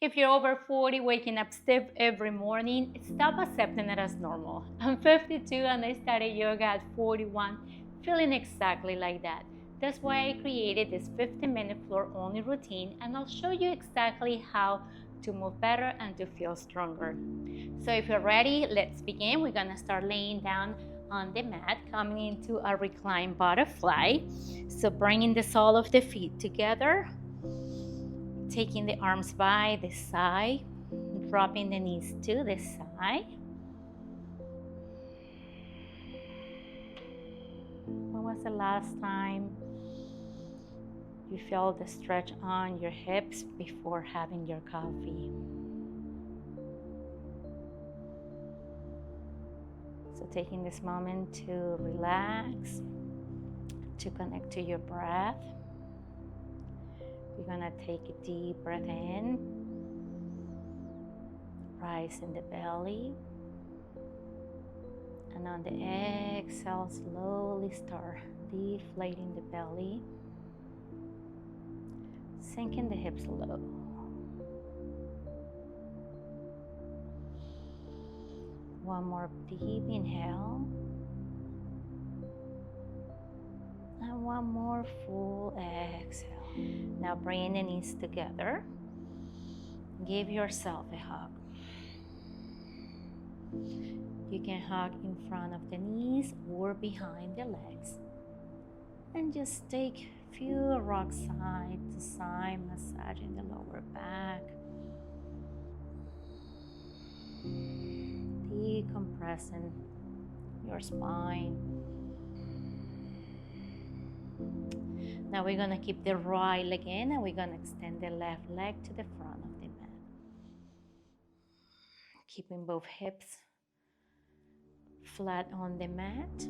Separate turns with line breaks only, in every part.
If you're over 40, waking up stiff every morning, stop accepting it as normal. I'm 52 and I started yoga at 41, feeling exactly like that. That's why I created this 15-minute floor-only routine, and I'll show you exactly how to move better and to feel stronger. So if you're ready, let's begin. We're gonna start laying down on the mat, coming into a reclined butterfly. So bringing the sole of the feet together, taking the arms by the side, dropping the knees to the side. When was the last time you felt the stretch on your hips before having your coffee? So taking this moment to relax, to connect to your breath. You're gonna take a deep breath in, rise in the belly, and on the exhale, slowly start deflating the belly, sinking the hips low. One more deep inhale, and one more full exhale. Now bring the knees together. Give yourself a hug. You can hug in front of the knees or behind the legs. And just take a few rocks side to side, massaging the lower back. Decompressing your spine. Now we're gonna keep the right leg in and we're gonna extend the left leg to the front of the mat. Keeping both hips flat on the mat.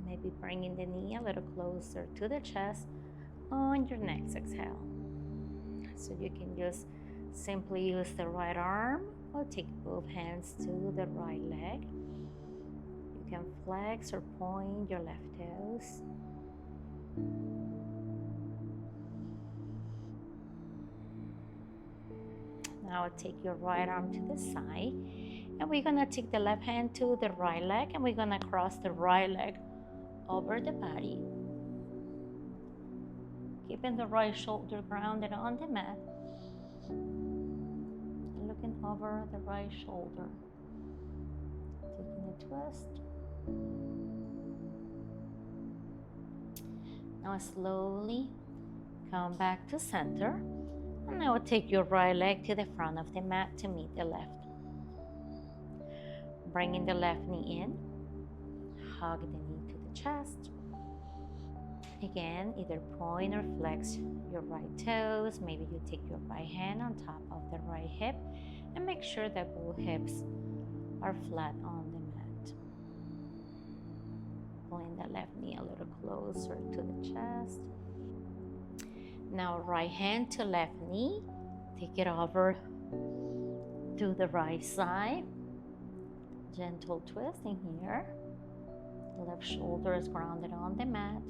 Maybe bringing the knee a little closer to the chest on your next exhale. So you can just simply use the right arm or take both hands to the right leg. You can flex or point your left toes. Now take your right arm to the side, and we're gonna take the left hand to the right leg, and we're gonna cross the right leg over the body, keeping the right shoulder grounded on the mat, and looking over the right shoulder, taking a twist. Now slowly come back to center, and now take your right leg to the front of the mat to meet the left. Bringing the left knee in, hug the knee to the chest. Again, either point or flex your right toes. Maybe you take your right hand on top of the right hip and make sure that both hips are flat on the mat. Pulling the left knee a little closer to the chest. Now right hand to left knee, take it over to the right side. Gentle twist in here. The left shoulder is grounded on the mat.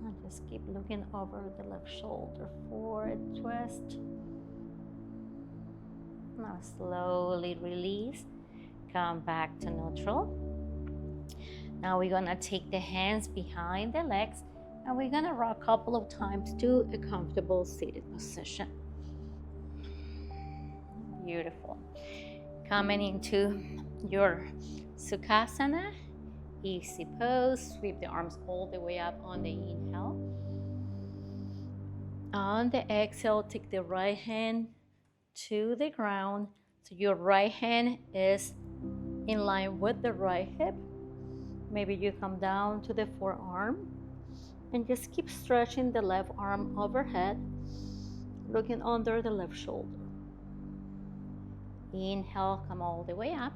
And just keep looking over the left shoulder, forward twist. Now slowly release, come back to neutral. Now we're gonna take the hands behind the legs and we're gonna rock a couple of times to a comfortable seated position. Beautiful. Coming into your Sukhasana, easy pose. Sweep the arms all the way up on the inhale. On the exhale, take the right hand to the ground. So your right hand is in line with the right hip. Maybe you come down to the forearm and just keep stretching the left arm overhead, looking under the left shoulder. Inhale, come all the way up.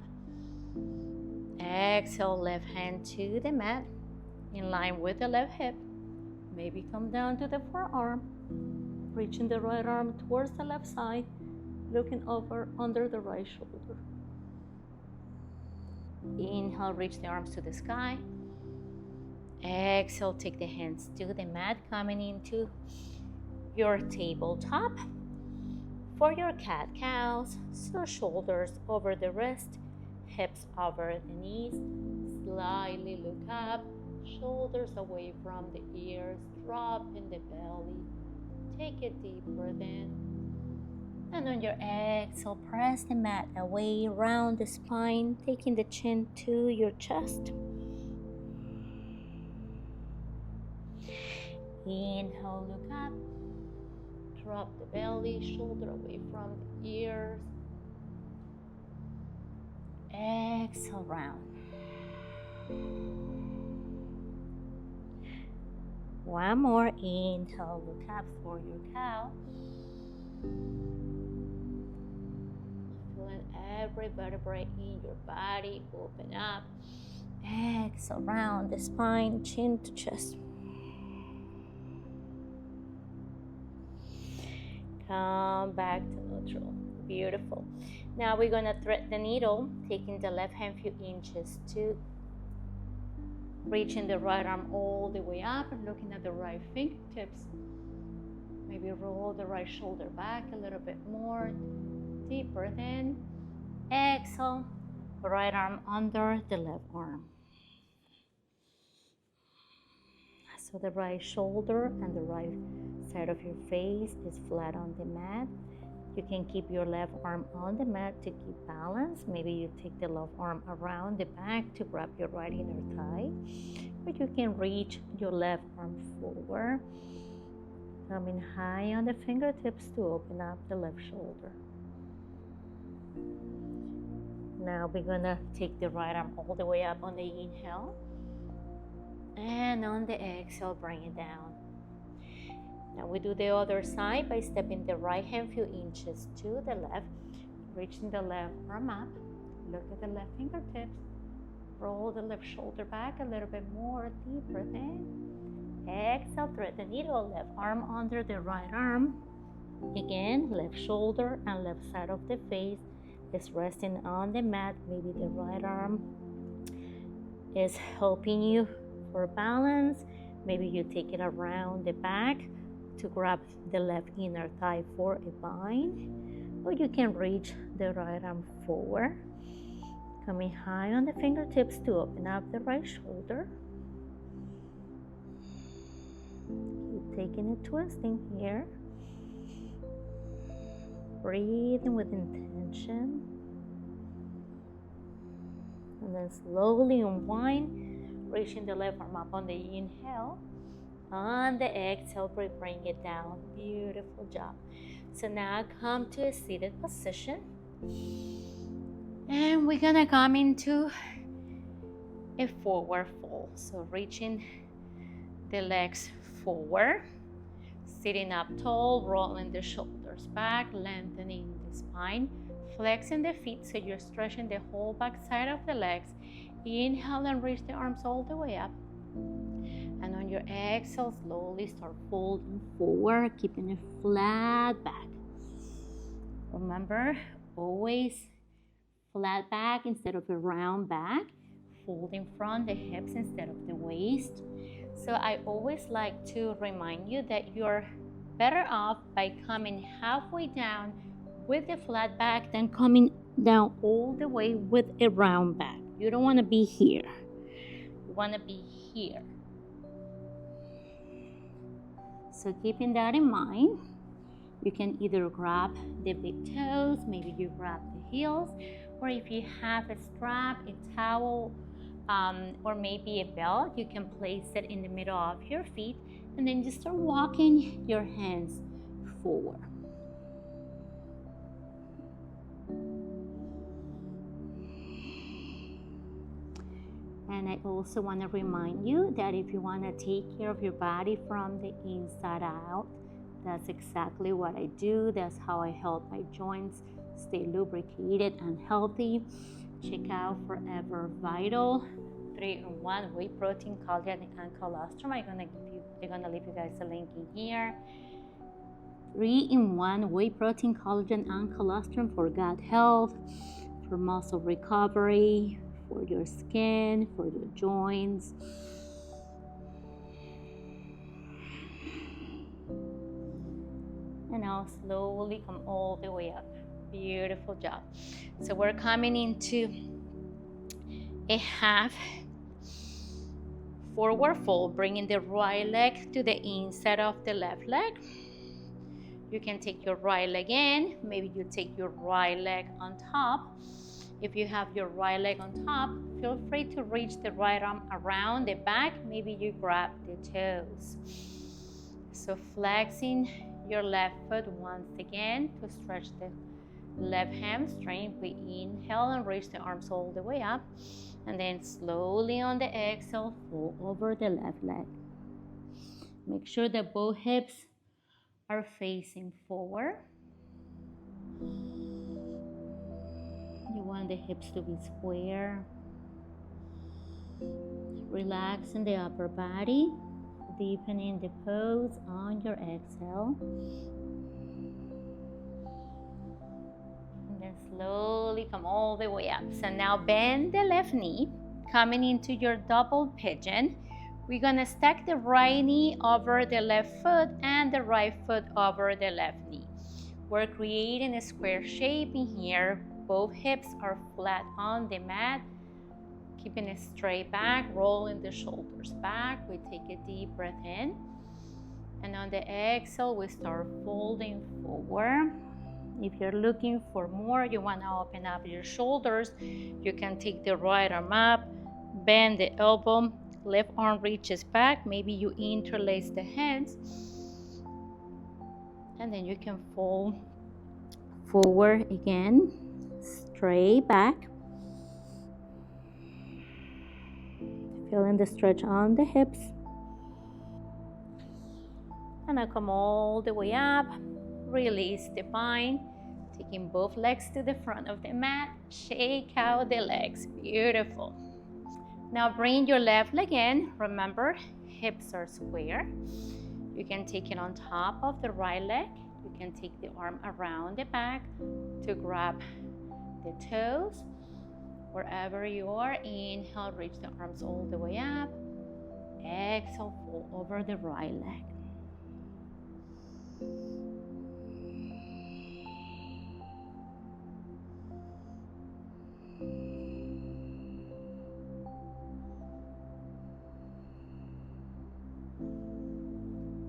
Exhale, left hand to the mat, in line with the left hip. Maybe come down to the forearm, reaching the right arm towards the left side, looking over under the right shoulder. Inhale, reach the arms to the sky. Exhale, take the hands to the mat, coming into your tabletop. For your cat-cows, so shoulders over the wrist, hips over the knees, slightly look up, shoulders away from the ears, drop in the belly, take a deep breath in, and on your exhale, press the mat away around the spine, taking the chin to your chest. Inhale, look up. Drop the belly, shoulder away from the ears. Exhale, round. One more. Inhale, look up for your cow. Feeling every vertebrae in your body open up. Exhale, round the spine, chin to chest. Come back to neutral. Beautiful. Now we're going to thread the needle, taking the left hand few inches to reaching the right arm all the way up and looking at the right fingertips. Maybe roll the right shoulder back a little bit more. Deep breath in. Exhale. Right arm under the left arm. So the right shoulder and the right side of your face is flat on the mat. You can keep your left arm on the mat to keep balance. Maybe you take the left arm around the back to grab your right inner thigh. Or you can reach your left arm forward, coming high on the fingertips to open up the left shoulder. Now we're gonna take the right arm all the way up on the inhale. And on the exhale, bring it down. Now we do the other side by stepping the right hand few inches to the left, reaching the left arm up, look at the left fingertips, roll the left shoulder back a little bit more, deep breath in. Exhale, thread the needle, left arm under the right arm. Again, left shoulder and left side of the face is resting on the mat. Maybe the right arm is helping you for balance. Maybe you take it around the back to grab the left inner thigh for a bind, or you can reach the right arm forward, coming high on the fingertips to open up the right shoulder. Keep taking a twisting here, breathing with intention, and then slowly unwind, reaching the left arm up on the inhale. On the exhale, bring it down. Beautiful job. So now come to a seated position. And we're gonna come into a forward fold. So reaching the legs forward, sitting up tall, rolling the shoulders back, lengthening the spine, flexing the feet so you're stretching the whole back side of the legs. Inhale and reach the arms all the way up. And on your exhale, slowly start folding forward, keeping a flat back. Remember, always flat back instead of a round back. Folding from the hips instead of the waist. So I always like to remind you that you're better off by coming halfway down with a flat back than coming down all the way with a round back. You don't want to be here. You want to be here. So keeping that in mind, you can either grab the big toes, maybe you grab the heels, or if you have a strap, a towel, or maybe a belt, you can place it in the middle of your feet, and then just start walking your hands forward. And I also want to remind you that if you want to take care of your body from the inside out, that's exactly what I do. That's how I help my joints stay lubricated and healthy. Check out Forever Vital 3-in-1 whey protein, collagen, and colostrum. I'm gonna leave you guys a link in here. 3-in-1 whey protein, collagen, and colostrum for gut health, for muscle recovery, for your skin, for your joints. And And now slowly come all the way up. Beautiful job. So we're coming into a half forward fold, bringing the right leg to the inside of the left leg. You can take your right leg in. Maybe you take your right leg on top. If you have your right leg on top, feel free to reach the right arm around the back. Maybe you grab the toes. So flexing your left foot once again to stretch the left hamstring. We inhale and reach the arms all the way up. And then slowly on the exhale, fold over the left leg. Make sure that both hips are facing forward. You want the hips to be square. Relaxing the upper body, deepening the pose on your exhale. And then slowly come all the way up. So now bend the left knee, coming into your double pigeon. We're gonna stack the right knee over the left foot and the right foot over the left knee. We're creating a square shape in here. Both hips are flat on the mat. Keeping it straight back, rolling the shoulders back. We take a deep breath in. And on the exhale, we start folding forward. If you're looking for more, you want to open up your shoulders, you can take the right arm up, bend the elbow, left arm reaches back. Maybe you interlace the hands. And then you can fold forward again, straight back. Feeling the stretch on the hips. And now come all the way up. Release the bind. Taking both legs to the front of the mat. Shake out the legs. Beautiful. Now bring your left leg in. Remember, hips are square. You can take it on top of the right leg. You can take the arm around the back to grab the toes. Wherever you are, inhale, reach the arms all the way up. Exhale, fold over the right leg.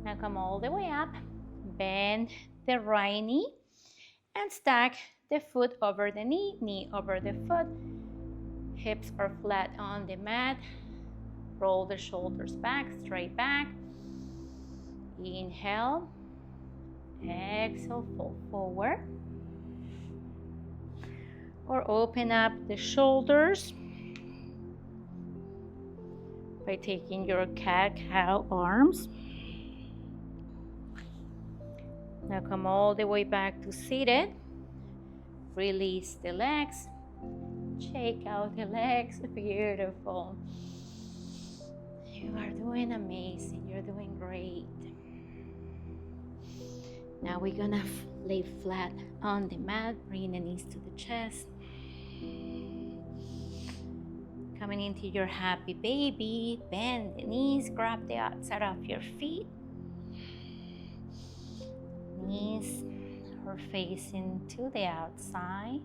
Now come all the way up, bend the right knee, and stack the foot over the knee, knee over the foot. Hips are flat on the mat. Roll the shoulders back, straight back. Inhale, exhale, fold forward. Or open up the shoulders by taking your cat-cow arms. Now come all the way back to seated. Release the legs. Shake out the legs. Beautiful. You are doing amazing. You're doing great. Now we're gonna lay flat on the mat. Bring the knees to the chest. Coming into your happy baby. Bend the knees. Grab the outside of your feet. Knees are facing to the outside.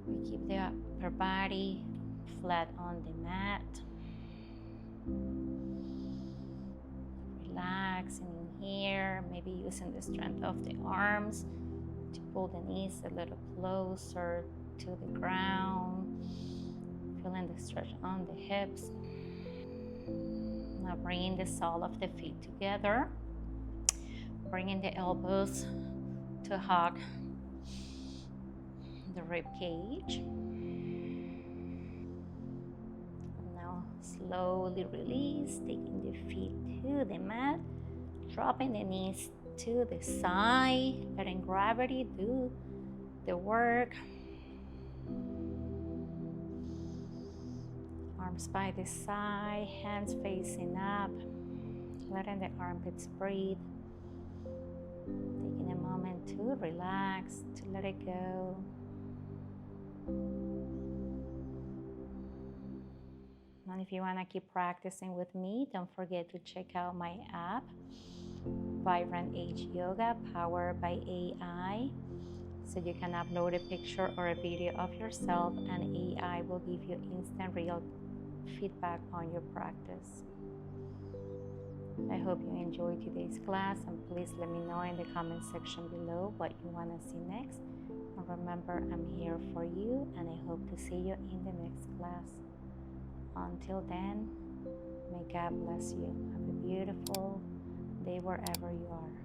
We keep the upper body flat on the mat. Relaxing in here, maybe using the strength of the arms to pull the knees a little closer to the ground. Feeling the stretch on the hips. Now bringing the sole of the feet together. Bringing the elbows to hug the rib cage. Now slowly release, taking the feet to the mat, dropping the knees to the side, letting gravity do the work. Arms by the side, hands facing up, letting the armpits breathe. Taking a moment to relax, to let it go. And if you want to keep practicing with me, don't forget to check out my app. Vibrant Age Yoga powered by AI. So you can upload a picture or a video of yourself, and AI will give you instant real feedback on your practice. I hope you enjoyed today's class, and please let me know in the comment section below what you want to see next. And remember, I'm here for you, and I hope to see you in the next class. Until then, may God bless you. Have a beautiful day wherever you are.